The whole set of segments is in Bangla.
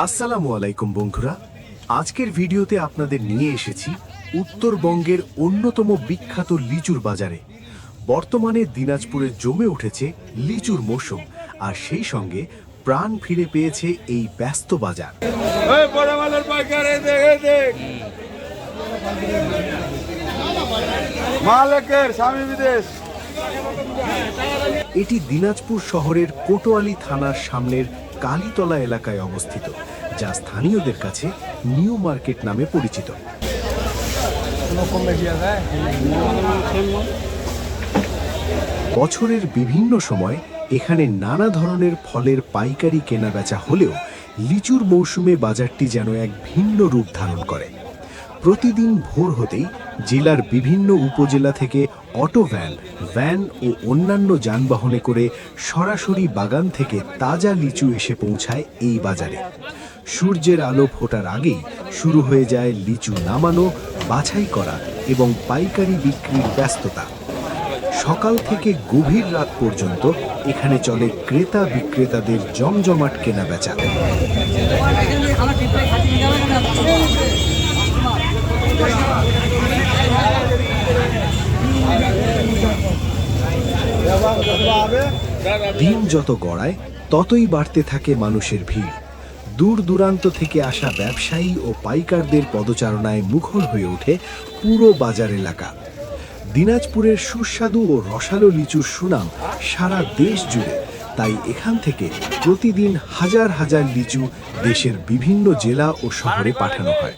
আসসালামু আলাইকুম বন্ধুরা, আজকের ভিডিওতে আপনাদের নিয়ে এসেছি উত্তরবঙ্গের অন্যতম বিখ্যাত লিচুর বাজারে। বর্তমানে দিনাজপুরে জমে উঠেছে লিচুর মৌসুম, আর সেই সঙ্গে প্রাণ ফিরে পেয়েছে এই ব্যস্ত বাজার। এটি দিনাজপুর শহরের কোটোয়ালি থানার সামনের কালীতলা এলাকায় অবস্থিত, যা স্থানীয়দের কাছে নিউ মার্কেট নামে পরিচিত। বছরের বিভিন্ন সময় এখানে নানা ধরনের ফলের পাইকারি কেনাবেচা হলেও লিচুর মৌসুমে বাজারটি যেন এক ভিন্ন রূপ ধারণ করে। প্রতিদিন ভোর হতেই জেলার বিভিন্ন উপজেলা থেকে অটো ভ্যান ও অন্যান্য যানবাহনে করে সরাসরি বাগান থেকে তাজা লিচু এসে পৌঁছায় এই বাজারে। সূর্যের আলো ফোটার আগেই শুরু হয়ে যায় লিচু নামানো, বাছাই করা এবং পাইকারি বিক্রির ব্যস্ততা। সকাল থেকে গভীর রাত পর্যন্ত এখানে চলে ক্রেতা বিক্রেতাদের জমজমাট কেনাবেচা। দিন যত গড়ায় ততই বাড়তে থাকে মানুষের ভিড়। দূর দূরান্ত থেকে আসা ব্যবসায়ী ও পাইকারদের পদচারণায় মুখর হয়ে ওঠে পুরো বাজার এলাকা। দিনাজপুরের সুস্বাদু ও রসালো লিচুর সুনাম সারা দেশ জুড়ে, তাই এখান থেকে প্রতিদিন হাজার হাজার লিচু দেশের বিভিন্ন জেলা ও শহরে পাঠানো হয়।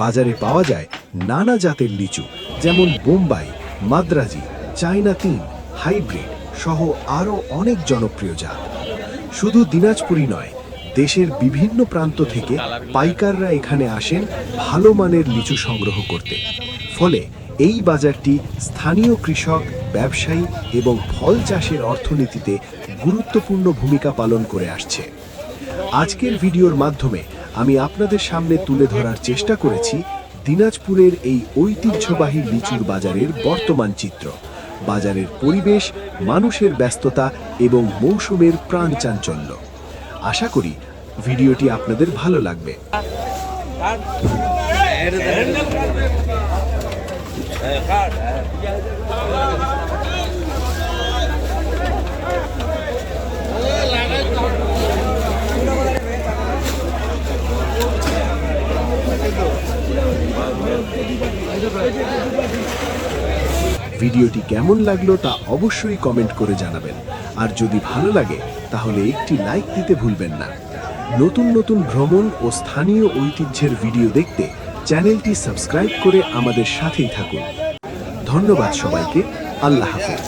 বাজারে পাওয়া যায় নানা জাতের লিচু, যেমন বোম্বাই, মাদ্রাজি, চায়না 3, হাইব্রিড সহ আরও অনেক জনপ্রিয় জাত। শুধু দিনাজপুরই নয়, দেশের বিভিন্ন প্রান্ত থেকে পাইকাররা এখানে আসেন ভালো মানের লিচু সংগ্রহ করতে। ফলে এই বাজারটি স্থানীয় কৃষক, ব্যবসায়ী এবং ফল চাষের অর্থনীতিতে গুরুত্বপূর্ণ ভূমিকা পালন করে আসছে। আজকের ভিডিওর মাধ্যমে আমি আপনাদের সামনে তুলে ধরার চেষ্টা করেছি দিনাজপুরের এই ঐতিহ্যবাহী লিচুর বাজারের বর্তমান চিত্র, বাজারের পরিবেশ, মানুষের ব্যস্ততা এবং মৌসুমের প্রাণচাঞ্চল্য। আশা করি ভিডিওটি আপনাদের ভালো লাগবে। ভিডিওটি কেমন লাগলো তা অবশ্যই কমেন্ট করে জানাবেন, আর যদি ভালো লাগে তাহলে একটি লাইক দিতে ভুলবেন না। নতুন নতুন ভ্রমণ ও স্থানীয় ঐতিহ্যের ভিডিও দেখতে চ্যানেলটি সাবস্ক্রাইব করে আমাদের সাথেই থাকুন। ধন্যবাদ সবাইকে। আল্লাহ হাফেজ।